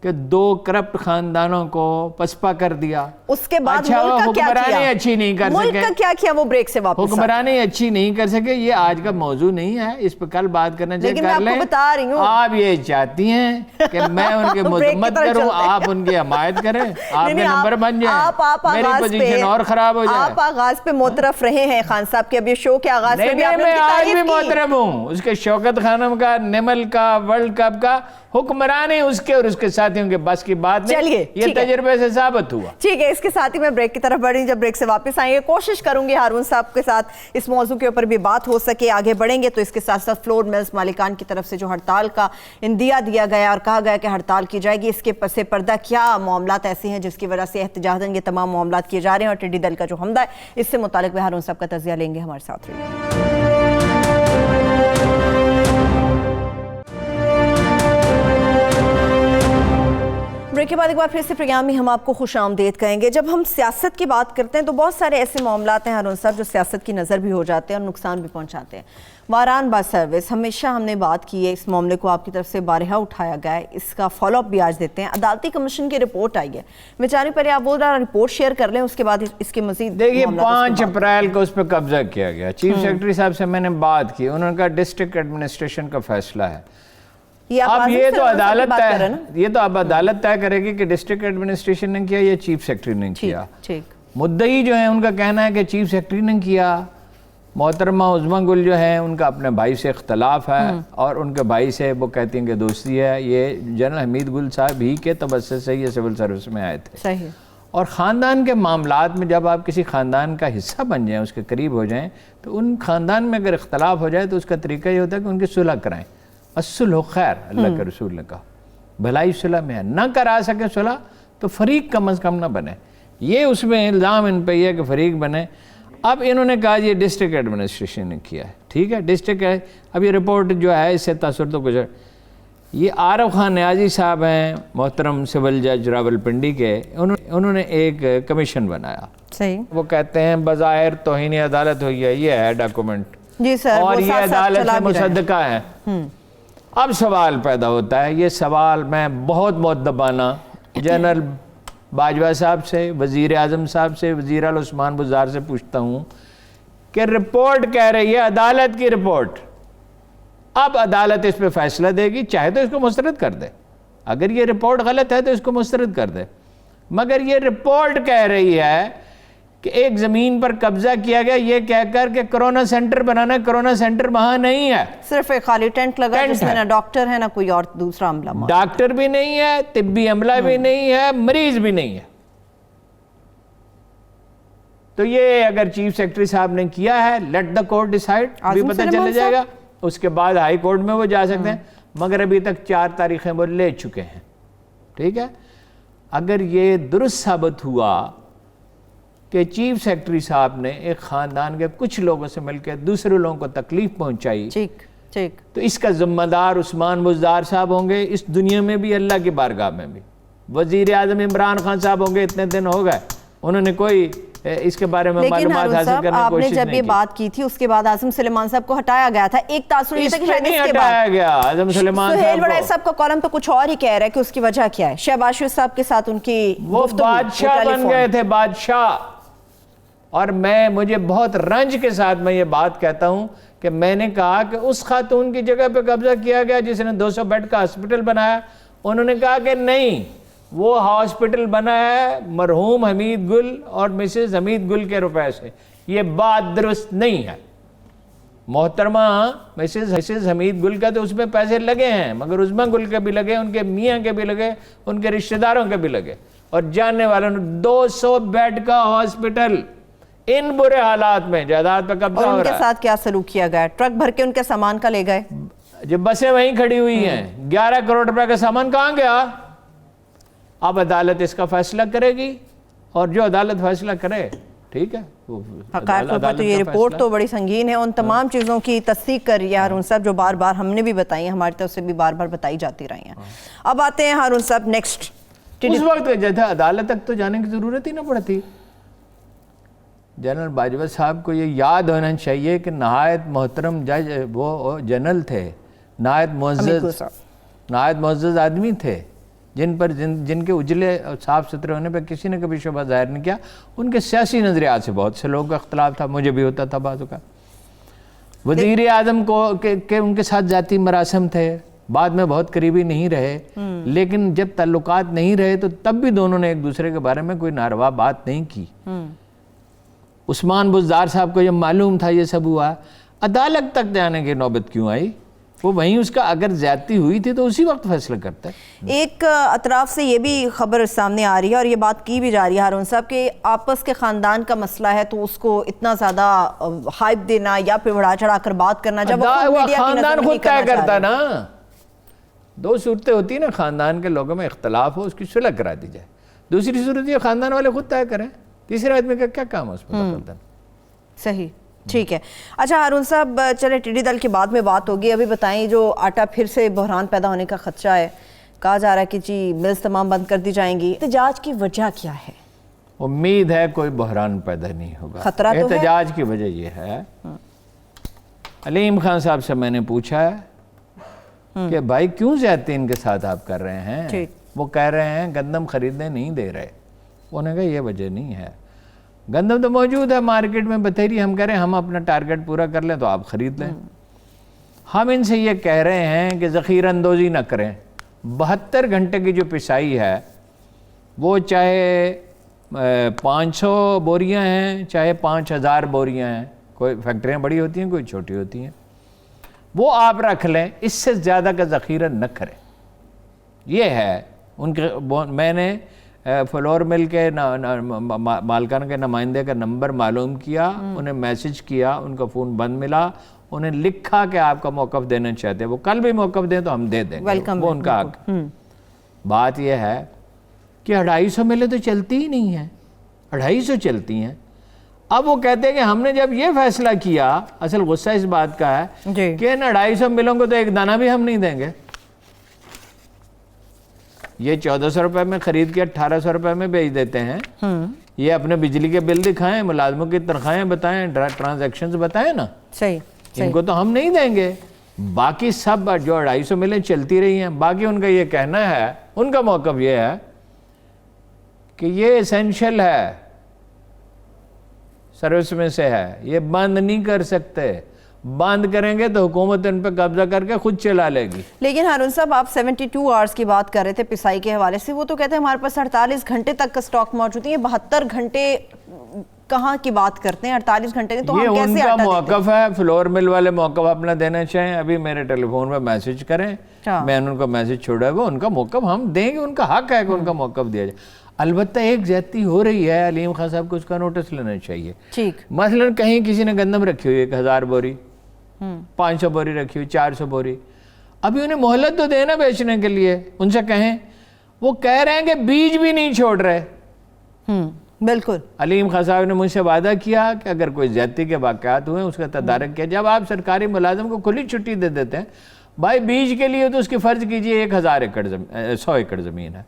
کہ 2 کرپٹ خاندانوں کو پسپا کر دیا. اس کے بعد اچھا وہ حکمرانی اچھی نہیں کر سکے. ملک کا کیا کیا وہ بریک سے واپس حکمرانی اچھی نہیں کر سکے. یہ آج کا موضوع نہیں ہے، اس پہ کل بات کرنا چاہیے. لیکن میں آپ کو بتا رہی ہوں، آپ یہ چاہتی ہیں کہ میں ان کے مذمت کروں، آپ ان کی حمایت کریں، آپ کے نمبر بن جائیں، میری پوزیشن اور خراب ہو جائے. آپ آغاز پہ معترف رہے ہیں خان صاحب کے، اب یہ شو کے آغاز پہ بھی آپ نے میں آج بھی محترم ہوں. اس کے شوکت خانم کا، نمل کا، ورلڈ کپ کا، حکمرانی اس کے اور اس کے ساتھ جاتی ہوں کہ بس کی بات نہیں. چلیے یہ تجربے سے ثابت ہوا. ٹھیک ہے, اس کے ساتھ ہی میں بریک کی طرف بڑھ رہی ہوں. جب بریک سے واپس آئیں گے کوشش کروں گی ہارون صاحب کے ساتھ اس موضوع کے اوپر بھی بات ہو سکے. آگے بڑھیں گے تو اس کے ساتھ ساتھ فلور ملز مالکان کی طرف سے جو ہڑتال کا اندیا دیا گیا اور کہا گیا کہ ہڑتال کی جائے گی, اس کے پس پردہ کیا معاملات ایسے ہیں جس کی وجہ سے احتجاجاً یہ تمام معاملات کیے جا رہے ہیں, اور ٹڈی دل کا جو حملہ ہے اس سے متعلق بھی ہارون صاحب کا تجزیہ لیں گے. ہمارے ساتھ رہیے. بریک کے بعد ایک بار پھر سے پروگرام میں ہم آپ کو خوش آمدید کہیں گے. جب ہم سیاست کی بات کرتے ہیں تو بہت سارے ایسے معاملات ہیں ہارون صاحب جو سیاست کی نظر بھی ہو جاتے ہیں اور نقصان بھی پہنچاتے ہیں. واران بس سروس, ہمیشہ ہم نے بات کی ہے, اس معاملے کو آپ کی طرف سے بارہا اٹھایا گیا ہے, اس کا فالو اپ بھی آج دیتے ہیں. عدالتی کمیشن کی رپورٹ آئی ہے, بیچاری پر آپ بول رہا رپورٹ شیئر کر لیں, اس کے بعد اس کے مزید دیکھیے 5 اپریل کو اس پہ قبضہ کیا گیا. چیف سیکرٹری صاحب سے میں نے بات کی, انہوں نے کہا ڈسٹرکٹ ایڈمنسٹریشن کا فیصلہ ہے. اب یہ تو عدالت ہے, یہ تو اب عدالت طے کرے گی کہ ڈسٹرکٹ ایڈمنسٹریشن نے کیا یا چیف سیکرٹری نے کیا. مدعی جو ہیں ان کا کہنا ہے کہ چیف سیکرٹری نے کیا. محترمہ عظمیٰ گل جو ہیں ان کا اپنے بھائی سے اختلاف ہے اور ان کے بھائی سے وہ کہتی ہیں کہ دوستی ہے. یہ جنرل حمید گل صاحب ہی کے توسط سے یہ سول سروس میں آئے تھے. اور خاندان کے معاملات میں جب آپ کسی خاندان کا حصہ بن جائیں, اس کے قریب ہو جائیں, تو ان خاندان میں اگر اختلاف ہو جائے تو اس کا طریقہ یہ ہوتا ہے کہ ان کی صلح کرائیں. الصلح خیر, اللہ کے رسول نے کہا بھلائی صلح میں ہے. نہ کرا سکے صلح تو فریق کم از کم نہ بنے. یہ اس میں الزام ان پہ یہ ہے کہ فریق بنے. اب انہوں نے کہا یہ ڈسٹرکٹ ایڈمنسٹریشن نے کیا ہے. ٹھیک ہے, ڈسٹرکٹ ہے. اب یہ رپورٹ جو ہے اس سے تاثر تو گزر. یہ عارف خان نیازی صاحب ہیں محترم سول جج راولپنڈی کے, انہوں نے ایک کمیشن بنایا. صحیح. وہ کہتے ہیں بظاہر توہین عدالت ہوئی ہے, یہ ہے ڈاکومنٹ جی سر, اور یہ عدالت سے مصدقہ ہے. اب سوال پیدا ہوتا ہے, یہ سوال میں بہت مؤدبانہ جنرل باجوہ صاحب سے, وزیر اعظم صاحب سے, وزیر اعلیٰ عثمان بزدار سے پوچھتا ہوں کہ رپورٹ کہہ رہی ہے, عدالت کی رپورٹ, اب عدالت اس پہ فیصلہ دے گی, چاہے تو اس کو مسترد کر دے. اگر یہ رپورٹ غلط ہے تو اس کو مسترد کر دے, مگر یہ رپورٹ کہہ رہی ہے کہ ایک زمین پر قبضہ کیا گیا یہ کہہ کر کہ کرونا سینٹر بنانا ہے. کرونا سینٹر وہاں نہیں ہے, صرف ایک خالی ٹینٹ لگا جس میں نہ ڈاکٹر ہے نہ کوئی اور دوسرا عملہ. ڈاکٹر بھی نہیں ہے, طبی عملہ بھی نہیں ہے, مریض بھی نہیں ہے. تو یہ اگر چیف سیکرٹری صاحب نے کیا ہے, لیٹ دا کورٹ ڈیسائیڈ, بھی پتہ چل جائے گا. اس کے بعد ہائی کورٹ میں وہ جا سکتے ہیں, مگر ابھی تک 4 تاریخیں وہ لے چکے ہیں. ٹھیک ہے, اگر یہ درست ثابت ہوا کہ چیف سیکرٹری صاحب نے ایک خاندان کے کچھ لوگوں سے مل کے دوسرے لوگوں کو تکلیف پہنچائی, تو اس کا ذمہ دار عثمان بزدار صاحب ہوں گے اس دنیا میں بھی, اللہ کی بارگاہ میں بھی. وزیر اعظم عمران خان صاحب ہوں گے, اتنے دن ہو گئے, انہوں نے کوئی اس کے بارے میں معلومات حاصل کرنے کی کوشش نہیں کی. آپ نے جب یہ بات کی تھی اس کے بعد اعظم سلیمان صاحب کو ہٹایا گیا تھا. ایک تاثر یہ تھا کہ شاید اس کے بعد ہٹایا گیا اعظم سلیمان سہیل وڑائی صاحب کا کالم تو کچھ اور ہی کہہ رہا ہے کہ اس کی وجہ کیا ہے. شہباز شریف صاحب کے ساتھ ان کی وہ بادشاہ بن گئے تھے, بادشاہ. اور مجھے بہت رنج کے ساتھ میں یہ بات کہتا ہوں کہ میں نے کہا کہ اس خاتون کی جگہ پہ قبضہ کیا گیا جس نے 200 بیڈ کا ہاسپٹل بنایا. انہوں نے کہا کہ نہیں, وہ ہاسپٹل بنا ہے مرحوم حمید گل اور مسز حمید گل کے روپے سے. یہ بات درست نہیں ہے. محترمہ مسز حمید گل کا تو اس میں پیسے لگے ہیں, مگر عظمیٰ گل کے بھی لگے, ان کے میاں کے بھی لگے, ان کے رشتہ داروں کے بھی لگے, اور جاننے والوں نے 200 بیڈ کا ہاسپٹل ان برے حالات میں جائیداد پہ قبضہ ہو رہا ہے. اور ان کے ساتھ کیا سلوک کیا گیا؟ ٹرک بھر کے ان کے سامان کا لے گئے. جب بسیں وہیں کھڑی ہوئی ہیں, 11 کروڑ روپے کا سامان کہاں گیا؟ اب عدالت اس کا فیصلہ کرے گی, اور جو عدالت فیصلہ کرے ٹھیک ہے. حقائق پر تو یہ رپورٹ تو بڑی سنگین ہے, ان تمام چیزوں کی تصدیق کر رہی ہے ہارون صاحب, جو بار بار ہم نے بھی بتائی ہیں, ہماری طرف سے بھی بار بار بتائی جاتی رہی ہیں. اب آتے ہیں ہارون صاحب نیکسٹ. اس وقت جیسا عدالت تک تو جانے کی ضرورت ہی نہ پڑتی. جنرل باجوہ صاحب کو یہ یاد ہونا چاہیے کہ نہایت محترم جج وہ جنرل تھے, نہایت معزز آدمی تھے, جن کے اجلے اور صاف ستھرے ہونے پہ کسی نے کبھی شبہ ظاہر نہیں کیا. ان کے سیاسی نظریات سے بہت سے لوگوں کا اختلاف تھا, مجھے بھی ہوتا تھا بعض کا. وزیر اعظم کو کہ ان کے ساتھ ذاتی مراسم تھے, بعد میں بہت قریبی نہیں رہے, لیکن جب تعلقات نہیں رہے تو تب بھی دونوں نے ایک دوسرے کے بارے میں کوئی ناروا بات نہیں کی. عثمان بزدار صاحب کو جب معلوم تھا یہ سب ہوا, عدالت تک جانے کی نوبت کیوں آئی؟ وہ وہیں اس کا اگر زیادتی ہوئی تھی تو اسی وقت فیصلہ کرتا ہے۔ ایک اطراف سے یہ بھی خبر سامنے آ رہی ہے اور یہ بات کی بھی جا رہی ہے ہارون صاحب کہ آپس کے خاندان کا مسئلہ ہے تو اس کو اتنا زیادہ ہائپ دینا یا پھر بڑھا چڑھا کر بات کرنا، جب وہ خاندان خود طے کرتا نا، دو صورتیں ہوتی ہیں نا، خاندان کے لوگوں میں اختلاف ہو اس کی صلح کرا دی جائے، دوسری صورت یہ خاندان والے خود طے کریں، تیسرے آدمی کا کیا کام ہے اس میں؟ صحیح، ٹھیک ہے۔ اچھا ہارون صاحب چلے ٹڈی دل کے بعد میں بات ہوگی، ابھی بتائیں جو آٹا پھر سے بحران پیدا ہونے کا خدشہ ہے، کہا جا رہا ہے کہ جی ملز تمام بند کر دی جائیں گی، احتجاج کی وجہ کیا ہے؟ امید ہے کوئی بحران پیدا نہیں ہوگا، خطرہ تو ہے؟ احتجاج کی وجہ یہ ہے، علیم خان صاحب سے میں نے پوچھا ہے کہ بھائی کیوں زیادتی ان کے ساتھ آپ کر رہے ہیں؟ وہ کہہ رہے ہیں گندم خریدنے نہیں دے رہے، انہوں نے کہا یہ وجہ نہیں ہے، گندم تو موجود ہے مارکیٹ میں بتھیری، ہم کہہ رہے ہیں ہم اپنا ٹارگٹ پورا کر لیں تو آپ خرید لیں۔ ہم ان سے یہ کہہ رہے ہیں کہ ذخیرہ اندوزی نہ کریں، 72 گھنٹے کی جو پسائی ہے وہ چاہے 500 بوریاں ہیں چاہے 5000 بوریاں ہیں، کوئی فیکٹریاں بڑی ہوتی ہیں کوئی چھوٹی ہوتی ہیں، وہ آپ رکھ لیں، اس سے زیادہ کا ذخیرہ نہ کریں۔ یہ ہے ان کے، میں نے فلور مل کے مالکان کے نمائندے کا نمبر معلوم کیا، انہیں میسج کیا، ان کا فون بند ملا، انہیں لکھا کہ آپ کا موقف دینا چاہتے ہیں، وہ کل بھی موقف دیں تو ہم دے دیں گے، وہ ان کا حق۔ بات یہ ہے کہ 250 ملیں تو چلتی ہی نہیں ہیں، 250 چلتی ہیں۔ اب وہ کہتے ہیں کہ ہم نے جب یہ فیصلہ کیا، اصل غصہ اس بات کا ہے کہ نا 250 ملوں کو تو ایک دانہ بھی ہم نہیں دیں گے، یہ 1400 روپے میں خرید کے 1800 روپے میں بیچ دیتے ہیں، یہ اپنے بجلی کے بل دکھائیں، ملازموں کی تنخواہیں بتائیں، ٹرانزیکشنز بتائیں نا، ان کو تو ہم نہیں دیں گے۔ باقی سب جو 250 ملیں چلتی رہی ہیں، باقی ان کا یہ کہنا ہے، ان کا موقف یہ ہے کہ یہ اسینشل ہے، سروس میں سے ہے، یہ بند نہیں کر سکتے، بند کریں گے تو حکومت ان پہ قبضہ کر کے خود چلا لے گی۔ لیکن ہارون صاحب آپ 72 آورز کی بات کر رہے تھے پسائی کے حوالے سے، وہ تو کہتے ہیں ہمارے پاس 48 گھنٹے تک کا سٹاک موجود ہے، 72 گھنٹے کہاں کی بات کرتے ہیں؟ 48 گھنٹے تو ہم کیسے یہ ان کا موقف ہے، فلور مل والے موقف اپنا دینا چاہیں، ابھی میرے ٹیلی فون پہ میسج کریں، میں نے ان کو میسج چھوڑا ہے، وہ ان کا موقف ہم دیں گے، ان کا حق ہے کہ ان کا موقف دیا جائے۔ البتہ ایک زیادتی ہو رہی ہے، علیم خان صاحب کو اس کا نوٹس لینا چاہیے۔ مثلا کہیں کسی نے گندم رکھی ہوئی 1000 بوری، 500 بوری رکھی ہوئی، 400 بوری، ابھی انہیں مہلت تو دینا بیچنے کے لیے، ان سے کہیں، وہ کہہ رہے ہیں کہ بیج بھی نہیں چھوڑ رہے۔ بالکل علیم خان صاحب نے مجھ سے وعدہ کیا کہ اگر کوئی زیادتی کے واقعات ہوئے اس کا تدارک کیا۔ جب آپ سرکاری ملازم کو کھلی چھٹی دے دیتے ہیں، بھائی بیج کے لیے تو اس کی فرض کیجئے 100 ایکڑ زمین ہے،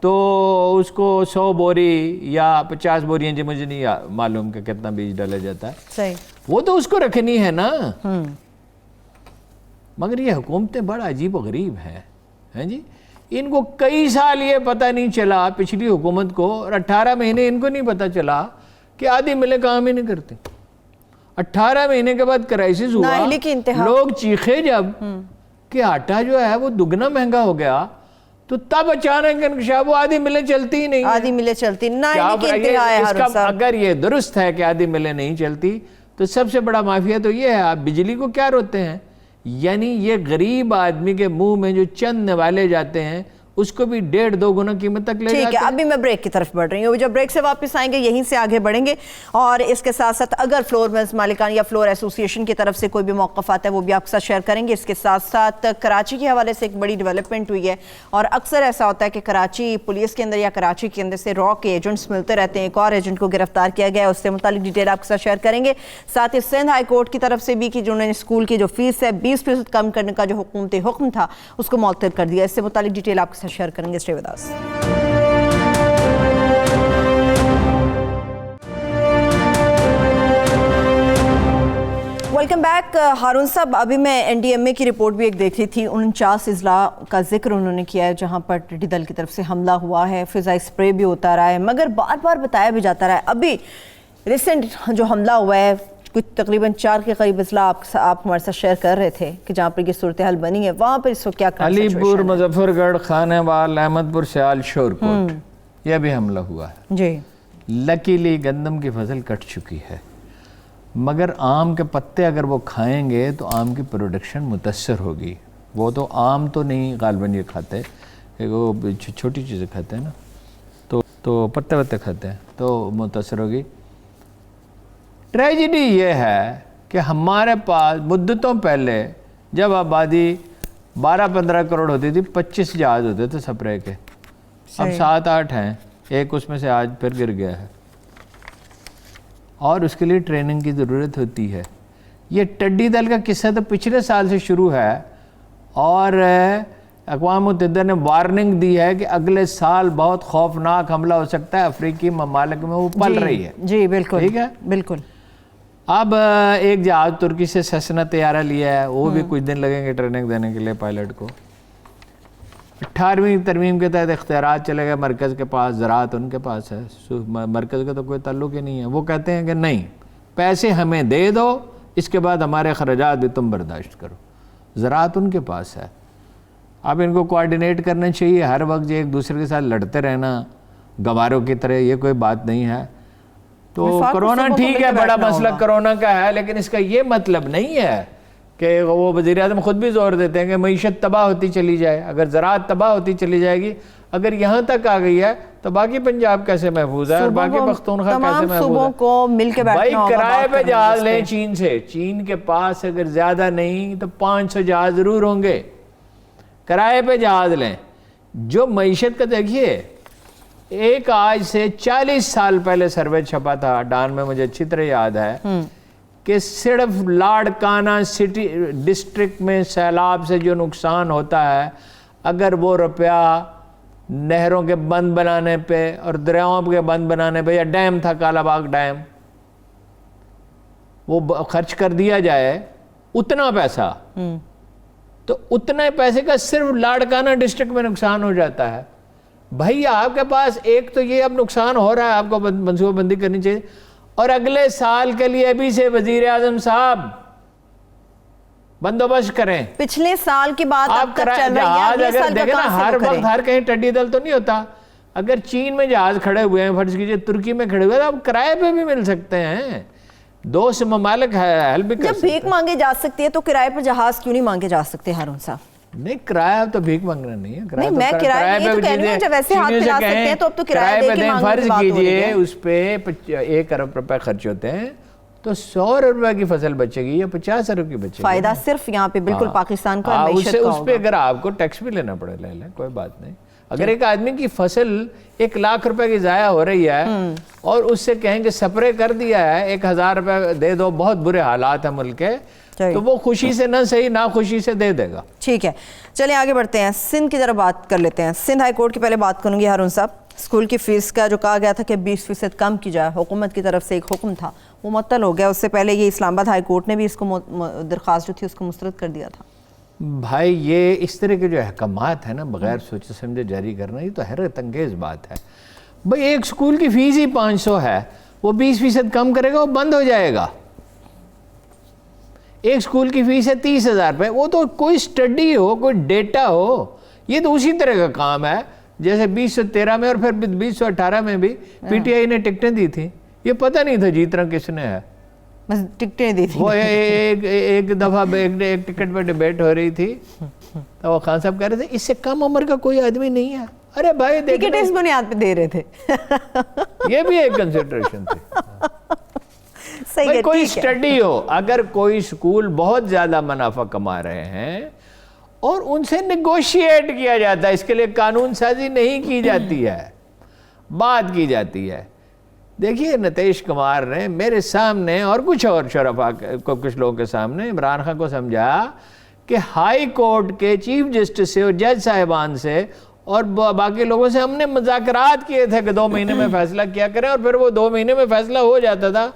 تو اس کو 100 بوری یا 50 بوریاں، جو مجھے نہیں معلوم کہ کتنا بیج ڈالا جاتا ہے، وہ تو اس کو رکھنی ہے نا۔ مگر یہ حکومتیں بڑا عجیب و غریب ہیں جی، ان کو کئی سال یہ پتہ نہیں چلا، پچھلی حکومت کو، اور 18 مہینے ان کو نہیں پتہ چلا کہ آدھی ملیں کام ہی نہیں کرتے۔ 18 مہینے کے بعد کرائسس ہوا، لوگ چیخے جب کہ آٹا جو ہے وہ دگنا مہنگا ہو گیا، تو تب اچانک انکشاف، وہ آدھی ملیں چلتی ہی نہیں، آدھی ملیں چلتی نہیں۔ اگر یہ درست ہے کہ آدھی ملیں نہیں چلتی تو سب سے بڑا مافیا تو یہ ہے، آپ بجلی کو کیا روتے ہیں؟ یعنی یہ غریب آدمی کے منہ میں جو چند نوالے جاتے ہیں اس کو بھی 1.5-2 گنا قیمت تک لے جاتے ہیں۔ ٹھیک ہے، ابھی میں بریک کی طرف بڑھ رہی ہوں، جب بریک سے واپس آئیں گے یہیں سے آگے بڑھیں گے، اور اس کے ساتھ ساتھ اگر فلور ملز مالکان یا فلور ایسوسییشن کی طرف سے کوئی بھی موقف آتا ہے وہ بھی آپ کے ساتھ شیئر کریں گے۔ اس کے ساتھ ساتھ کراچی کے حوالے سے ایک بڑی ڈیولپمنٹ ہوئی ہے، اور اکثر ایسا ہوتا ہے کہ کراچی پولیس کے اندر یا کراچی کے اندر سے را کے ایجنٹس ملتے رہتے ہیں، ایک اور ایجنٹ کو گرفتار کیا گیا ہے، اس سے متعلق ڈیٹیل آپ کے ساتھ شیئر کریں گے۔ ساتھ ہی سندھ ہائی کورٹ کی طرف سے بھی کہ جنہوں نے اسکول کی جو فیس ہے 20% کم کرنے کا جو حکومتی حکم تھا اس کو معطل کر دیا، اس سے متعلق ڈیٹیل آپ کے ساتھ شیئر کریں گے۔ Stay with us۔ Welcome back. Haroon صاحب، ابھی میں این ڈی ایم اے کی رپورٹ بھی ایک دیکھ رہی تھی، 49 اضلاع کا ذکر انہوں نے کیا ہے جہاں پر ٹڈی دل کی طرف سے حملہ ہوا ہے، فضائی اسپرے بھی ہوتا رہا ہے، مگر بار بار بتایا بھی جاتا رہا ہے۔ ابھی ریسنٹ جو حملہ ہوا ہے، کچھ تقریباً 4 کے قریب اضلاع آپ ہمارے ساتھ شیئر کر رہے تھے کہ جہاں پر یہ صورتحال بنی ہے، وہاں پر اس کو کیا کرنا ہے؟ علی پور، مظفر گڑھ، خانہ وال، احمد پور، سیال، شورکوٹ، یہ بھی حملہ ہوا ہے۔ جی، لکیلی گندم کی فصل کٹ چکی ہے، مگر آم کے پتے اگر وہ کھائیں گے تو آم کی پروڈکشن متاثر ہوگی. وہ تو آم تو نہیں غالباً یہ کھاتے, وہ چھوٹی چیزیں کھاتے ہیں نا, تو پتے وتے کھاتے ہیں تو متاثر ہوگی. ٹریجڈی یہ ہے کہ ہمارے پاس مدتوں پہلے جب آبادی 12-15 کروڑ ہوتی تھی 25 جہاز ہوتے تھے سپرے کے, اب 7-8 ہیں, ایک اس میں سے آج پھر گر گیا ہے, اور اس کے لیے ٹریننگ کی ضرورت ہوتی ہے. یہ ٹڈی دل کا قصہ تو پچھلے سال سے شروع ہے, اور اقوام متحدہ نے وارننگ دی ہے کہ اگلے سال بہت خوفناک حملہ ہو سکتا ہے. افریقی ممالک میں وہ پل رہی ہے. جی بالکل, ٹھیک ہے, بالکل. اب ایک جہاز ترکی سے سیسنا طیارہ لیا ہے, وہ بھی کچھ دن لگیں گے ٹریننگ دینے کے لیے پائلٹ کو. 18ویں ترمیم کے تحت اختیارات چلے گئے مرکز کے پاس, زراعت ان کے پاس ہے, مرکز کا تو کوئی تعلق ہی نہیں ہے. وہ کہتے ہیں کہ نہیں, پیسے ہمیں دے دو, اس کے بعد ہمارے اخراجات بھی تم برداشت کرو. زراعت ان کے پاس ہے. اب ان کو کوارڈینیٹ کرنا چاہیے, ہر وقت ایک دوسرے کے ساتھ لڑتے رہنا گواروں کی طرح, یہ کوئی بات نہیں ہے. تو کرونا ٹھیک ہے, بڑا مسئلہ کرونا کا ہے, لیکن اس کا یہ مطلب نہیں ہے کہ وہ وزیر اعظم خود بھی زور دیتے ہیں کہ معیشت تباہ ہوتی چلی جائے. اگر زراعت تباہ ہوتی چلی جائے گی, اگر یہاں تک آ گئی ہے تو باقی پنجاب کیسے محفوظ ہے, اور باقی پختونخوا کیسے محفوظ ہے؟ بھائی کرائے پہ جہاز لیں چین سے. چین کے پاس اگر زیادہ نہیں تو 500 جہاز ضرور ہوں گے. کرائے پہ جہاز لیں. جو معیشت کا دیکھیے, ایک آج سے 40 سال پہلے سروے چھپا تھا ڈان میں, مجھے اچھی طرح یاد ہے, کہ صرف لاڑکانہ سٹی ڈسٹرکٹ میں سیلاب سے جو نقصان ہوتا ہے, اگر وہ روپیہ نہروں کے بند بنانے پہ اور دریاؤں کے بند بنانے پہ, یا ڈیم تھا کالا باغ ڈیم, وہ خرچ کر دیا جائے اتنا پیسہ, تو اتنے پیسے کا صرف لاڑکانہ ڈسٹرکٹ میں نقصان ہو جاتا ہے. بھائی آپ کے پاس ایک تو یہ اب نقصان ہو رہا ہے, آپ کو منصوبہ بندی کرنی چاہیے, اور اگلے سال کے لیے ابھی سے وزیر اعظم صاحب بندوبست کریں. پچھلے سال کی بات اب تک چل رہی ہے, اگلے سال کا کہاں سے ہر وقت ہر کہیں ٹڈی دل تو نہیں ہوتا. اگر چین میں جہاز کھڑے ہوئے ہیں, فرض کیجئے ترکی میں کھڑے ہوئے ہیں, اب کرائے پہ بھی مل سکتے ہیں. دوست ممالک ہیلپ بھی کر سکتے ہیں. جب بھیک مانگے جا سکتی ہے تو کرائے پر جہاز کیوں نہیں مانگے جا سکتے ہارون صاحب؟ نہیں, کرایہ تو بھیک مانگنا نہیں ہے. نہیں, میں کرایہ یہ تو کہہ رہی ہوں, جب ایسے ہاتھ پھیلا سکتے ہیں تو اب تو کرایہ دے کے مانگنے کی بات ہو رہی ہے. فرض کیجئے اس پہ 1 ارب روپے خرچ ہوتے ہیں, تو 100 روپے کی فصل بچے گی یا 50 ارب کی بچے گی. فائدہ صرف یہاں پہ بالکل پاکستان کا معیشت کا ہوگا. اس پہ اگر آپ کو ٹیکس بھی لینا پڑے لے لیں, کوئی بات نہیں. اگر ایک آدمی کی فصل 1 لاکھ روپے کی ضائع ہو رہی ہے, اور اس سے کہیں کہ سپرے کر دیا ہے 1000 روپے دے دو, بہت برے حالات ہیں ملک کے, تو وہ خوشی سے نہ صحیح نہ خوشی سے دے دے گا. ٹھیک ہے, چلیں آگے بڑھتے ہیں. سندھ کی طرف بات کر لیتے ہیں. سندھ ہائی کورٹ کی پہلے بات کروں گی ہارون صاحب. اسکول کی فیس کا جو کہا گیا تھا کہ 20% کم کی جائے, حکومت کی طرف سے ایک حکم تھا, وہ معطل ہو گیا. اس سے پہلے یہ اسلام آباد ہائی کورٹ نے بھی اس کو درخواست جو تھی اس کو مسترد کر دیا تھا. بھائی یہ اس طرح کے جو احکامات ہیں نا, بغیر سوچے سمجھے جاری کرنا, یہ تو حیرت انگیز بات ہے. بھئی ایک اسکول کی فیس ہی 500 ہے, وہ 20% کم کرے گا, وہ بند ہو جائے گا. ایک اسکول کی فیس ہے 30,000 روپے, وہ تو کوئی سٹڈی ہو, کوئی ڈیٹا ہو, یہ تو اسی طرح کا کام ہے جیسے 2013 میں اور پھر 2018 میں بھی پی ٹی آئی نے ٹکٹیں دی تھیں. یہ پتہ نہیں تھا جیتنا کس نے ہے, بس ٹکٹیں دی تھی. وہ ایک دفعہ ایک ٹکٹ پہ ڈیبیٹ ہو رہی تھی, تو وہ خان صاحب کہہ رہے تھے اس سے کم عمر کا کوئی آدمی نہیں ہے. ارے بھائی ٹکٹ اس بنیاد پہ دے رہے تھے, یہ بھی ایک کنسیڈریشن تھی. صحیح ہے, کوئی سٹڈی ہو, اگر کوئی سکول بہت زیادہ منافع کما رہے ہیں اور ان سے نیگوشیٹ کیا جاتا ہے, اس کے لیے قانون سازی نہیں کی جاتی ہے, بات کی جاتی ہے. دیکھیے نتیش کمار نے میرے سامنے اور کچھ اور شرفا کو, کچھ لوگوں کے سامنے عمران خان کو سمجھا کہ ہائی کورٹ کے چیف جسٹس سے اور جج صاحبان سے اور باقی لوگوں سے ہم نے مذاکرات کیے تھے کہ 2 مہینے میں فیصلہ کیا کریں, اور پھر وہ 2 مہینے میں فیصلہ ہو جاتا تھا.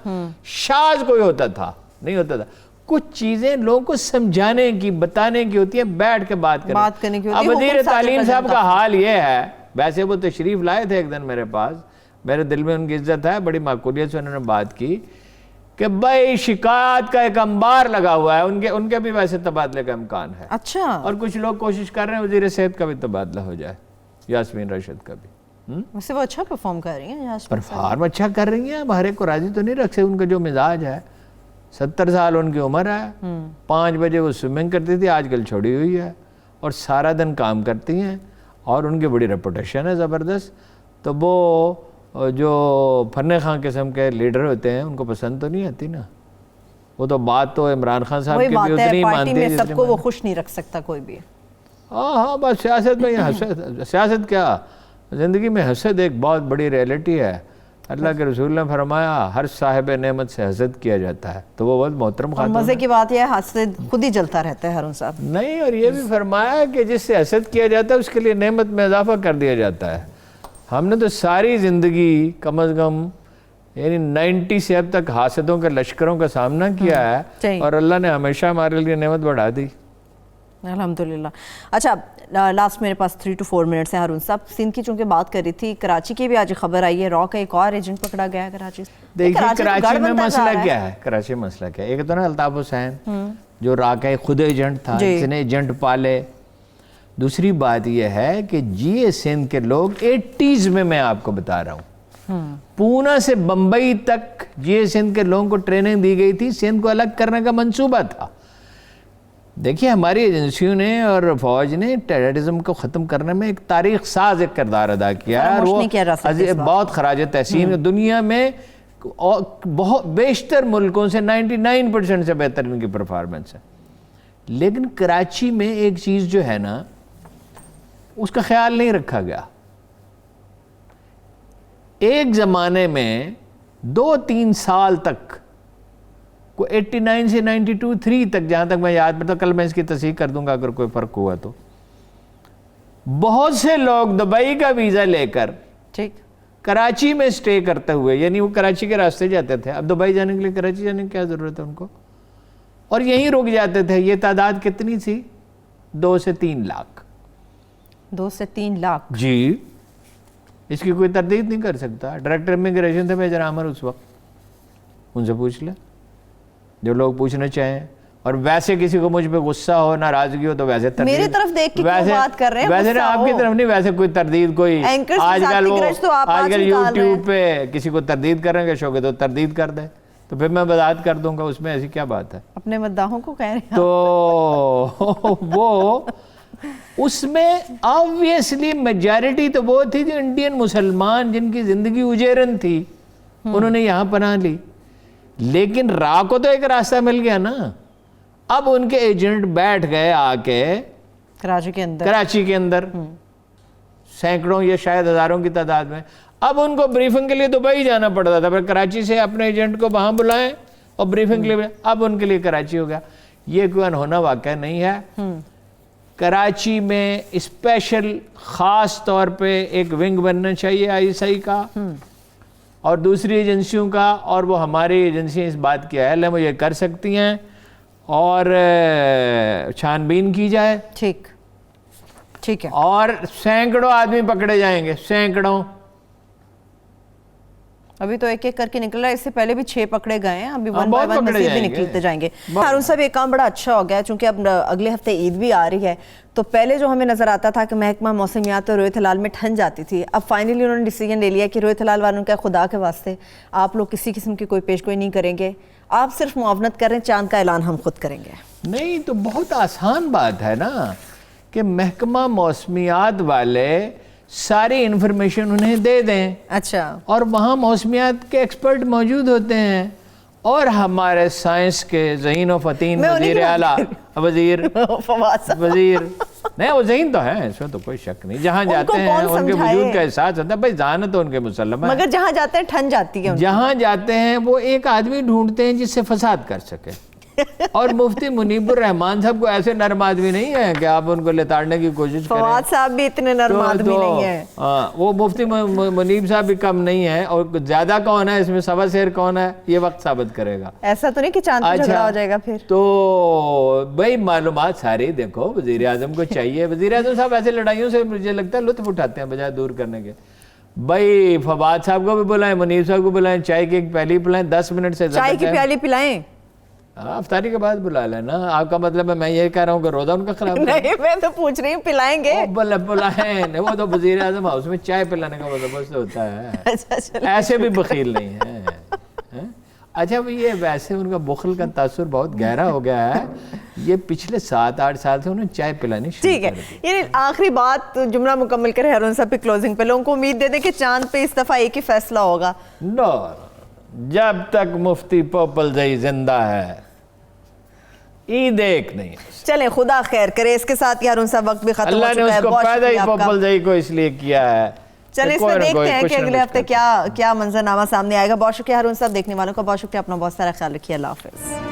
شاذ کوئی ہوتا تھا, نہیں ہوتا تھا. کچھ چیزیں لوگوں کو سمجھانے کی, بتانے کی ہوتی ہے, بیٹھ کے بات کرنے کی. اب وزیر تعلیم صاحب کا حال یہ ہے, ویسے وہ تشریف لائے تھے ایک دن میرے پاس, میرے دل میں ان کی عزت ہے, بڑی معقولیت سے انہوں نے بات کی کہ بھائی شکایات کا ایک انبار لگا ہوا ہے. ان کے بھی ویسے تبادلے کا امکان ہے. اچھا, اور کچھ لوگ کوشش کر رہے ہیں وزیر صحت کا بھی تبادلہ ہو جائے, یاسمین راشد کا بھی. ویسے وہ اچھا پرفارم کر رہی ہیں, پرفارم اچھا کر رہی ہیں, اب ہر ایک کو راضی تو نہیں رکھ سکتے, ان کا جو مزاج ہے 70 سال ان کی عمر ہے, 5 بجے وہ سوئمنگ کرتی تھی, آج کل چھوڑی ہوئی ہے, اور سارا دن کام کرتی ہیں, اور ان کی بڑی ریپوٹیشن ہے زبردست. تو وہ جو فن خان قسم کے لیڈر ہوتے ہیں ان کو پسند تو نہیں آتی نا. وہ تو بات تو عمران خان صاحب کی بھی اتنی ہی مانتے ہیں, سب کو وہ خوش نہیں رکھ سکتا کوئی بھی. ہاں بس سیاست میں سیاست کیا, زندگی میں حسد ایک بہت بڑی ریئلٹی ہے. اللہ کے رسول نے فرمایا ہر صاحب نعمت سے حسد کیا جاتا ہے, تو وہ بہت محترم خاتون ہے. مزے کی بات یہ ہے حسد خود ہی جلتا رہتا ہے ہارون صاحب. نہیں, اور یہ بھی فرمایا کہ جس سے حسد کیا جاتا ہے اس کے لیے نعمت میں اضافہ کر دیا جاتا ہے. ہم نے تو ساری زندگی کم از کم یعنی 90 سے اب تک حاسدوں کے لشکروں کا سامنا کیا ہے, اور اللہ نے ہمیشہ ہمارے لیے نعمت بڑھا دی. الحمدللہ. اچھا لاسٹ میرے پاس 3 to 4 منٹس ہیں ہارون صاحب. سندھ کی چونکہ بات کر رہی تھی, کراچی کی بھی آج خبر آئی ہے, را کا ایک اور ایجنٹ پکڑا گیا ہے کراچی سے. دیکھیے کراچی میں مسئلہ کیا ہے, کراچی میں مسئلہ کیا ہے. ایک تو نا الطاف حسین جو را کا خود ایجنٹ تھا, جس نے ایجنٹ پالے. دوسری بات یہ ہے کہ جی اے سندھ کے لوگ 80s میں آپ کو بتا رہا ہوں, پونا سے بمبئی تک جی اے سندھ کے لوگوں کو ٹریننگ دی گئی تھی. سندھ کو الگ کرنے کا منصوبہ تھا. دیکھیے ہماری ایجنسیوں نے اور فوج نے ٹیررزم کو ختم کرنے میں ایک تاریخ ساز ایک کردار ادا کیا ہے, اور وہ بہت خراج تحسین. دنیا میں بہت بیشتر ملکوں سے 99% سے بہتر ان کی پرفارمنس ہے. لیکن کراچی میں ایک چیز جو ہے نا اس کا خیال نہیں رکھا گیا. ایک زمانے میں 2-3 سال تک 89 سے 92-3 تک, جہاں تک میں یاد پڑتا, کل میں اس کی تصحیح کر دوں گا اگر کوئی فرق ہوا تو, بہت سے لوگ دبئی کا ویزا لے کر کراچی میں سٹے کرتے ہوئے, یعنی وہ کراچی کے راستے جاتے تھے, اب دبئی جانے کے لیے کراچی جانے کی کیا ضرورت ہے ان کو, اور یہیں رک جاتے تھے. یہ تعداد کتنی تھی؟ 2 سے 3 لاکھ. 2 سے 3 لاکھ جی, اس کی کوئی تردید نہیں کر سکتا. ڈائریکٹر امیگریشن تھے میجر عامر اس وقت, ان سے پوچھ لیں جو لوگ پوچھنا چاہیں. اور ویسے کسی کو مجھ پہ غصہ ہو, ناراضگی ہو تو ویسے تردید, میری طرف دیکھ کے کیوں بات کر رہے ہیں, ویسے نا آپ کی طرف نہیں, ویسے کوئی تردید کوئی آج کل یوٹیوب پہ کسی کو تردید کریں گے شو کے تو تردید کر دیں, تو پھر میں وضاحت کر دوں گا, اس میں ایسی کیا بات ہے. اپنے مداحوں کو کہہ رہے ہیں تو وہ اس میں آبویسلی میجارٹی تو وہ تھی جو انڈین مسلمان جن کی زندگی اجیرن تھی, انہوں نے یہاں پناہ لی. لیکن را کو تو ایک راستہ مل گیا نا. اب ان کے ایجنٹ بیٹھ گئے آ کے کراچی کے اندر سینکڑوں یا شاید ہزاروں کی تعداد میں. اب ان کو بریفنگ کے لیے دبئی جانا پڑتا تھا, پھر کراچی سے اپنے ایجنٹ کو وہاں بلائیں اور بریفنگ کے لیے, اب ان کے لیے کراچی ہو گیا. یہ کوئی انہونا واقعہ نہیں ہے. کراچی میں اسپیشل خاص طور پہ ایک ونگ بننا چاہیے ISI کا اور دوسری ایجنسیوں کا, اور وہ ہماری ایجنسیاں اس بات کی اہل ہیں, وہ یہ کر سکتی ہیں, اور چھان بین کی جائے. ٹھیک ہے. اور سینکڑوں آدمی پکڑے جائیں گے, سینکڑوں. ابھی تو ایک ایک کر کے نکل رہا ہے, اس سے پہلے بھی 6 پکڑے گئے ہیں, ابھی 1 by 1 مزید بھی نکلتے جائیں گے. ہارون صاحب ایک کام بڑا اچھا ہو گیا, چونکہ اب اگلے ہفتے عید بھی آ رہی ہے, تو پہلے جو ہمیں نظر آتا تھا کہ محکمہ موسمیات اور رویت ہلال میں ٹھنڈ جاتی تھی, اب فائنلی انہوں نے ڈیسیجن لے لیا کہ رویت ہلال والوں کا خدا کے واسطے آپ لوگ کسی قسم کی کوئی پیش گوئی نہیں کریں گے, آپ صرف معاونت کریں, چاند کا اعلان ہم خود کریں گے. نہیں تو بہت آسان بات ہے نا کہ محکمہ موسمیات والے ساری انفارمیشن انہیں دے دیں. اچھا. اور وہاں موسمیات کے ایکسپرٹ موجود ہوتے ہیں, اور ہمارے سائنس کے ذہین و فتین وزیر اعلیٰ وزیر نہیں, وہ ذہین تو ہیں, اس میں تو کوئی شک نہیں. جہاں جاتے ہیں ان کے وجود کا احساس ہوتا ہے, بھائی ذہانت تو ان کے مسلم ہے, مگر جہاں جاتے ہیں ٹھنڈ جاتی ہے. جہاں جاتے ہیں وہ ایک آدمی ڈھونڈتے ہیں جس سے فساد کر سکے. اور مفتی منیب الرحمان صاحب کو ایسے نرم آدمی نہیں ہے کہ آپ ان کو لتاڑنے کی کوشش کریں. فواد صاحب بھی اتنے نرم آدمی نہیں ہیں. وہ مفتی منیب صاحب بھی کم نہیں ہے, اور زیادہ کون ہے اس میں, سوا سیر کون ہے, یہ وقت ثابت کرے گا. ایسا تو نہیں کہ چاند پہ جھگڑا ہو جائے گا پھر. تو بھائی معلومات ساری دیکھو وزیر اعظم کو چاہیے. وزیر اعظم صاحب ایسے لڑائیوں سے مجھے لگتا ہے لطف اٹھاتے ہیں بجائے دور کرنے کے. بھائی فواد صاحب کو بھی بلائیں, منیب صاحب کو بلائیں, چائے کی ایک پیالی پلائیں, 10 منٹ سے چائے کی پیالی پلائیں, افطاری کے بعد بلا لینا. آپ کا مطلب ہے میں یہ کہہ رہا ہوں کہ روزہ ان کا خراب ہے؟ نہیں, میں تو پوچھ رہی ہوں پلائیں گے. بلائیں, وہ تو وزیر اعظم ہاؤس میں چائے پلانے کا بندوبست ہوتا ہے, ایسے بھی بخیل نہیں ہے. اچھا یہ ویسے ان کا بخل کا تاثر بہت گہرا ہو گیا ہے، یہ پچھلے 7-8 سال سے انہیں چائے پلانی شروع ٹھیک ہے، یعنی آخری بات جملہ مکمل کرے ہارون صاحب پہ کلوزنگ پہ، لوگوں کو امید دے دیں کہ چاند پہ اس دفعہ ایک ہی فیصلہ ہوگا. نو، جب تک مفتی پوپل زئی زندہ ہے عید ایک نہیں. چلیں خدا خیر کرے. اس کے ساتھ ہارون صاحب وقت بھی ختم ہو اللہ نے چکا ہے. اس کو بہت پیدا ہی شکریہ آپ کا. پوپل زئی کو اس لیے کیا ہے. چلیں اس میں دیکھتے ہیں کہ اگلے ہفتے کیا منظرنامہ سامنے آئے گا. بہت شکریہ ہارون صاحب. دیکھنے والوں کا بہت شکریہ. اپنا بہت سارا خیال رکھیے. اللہ حافظ.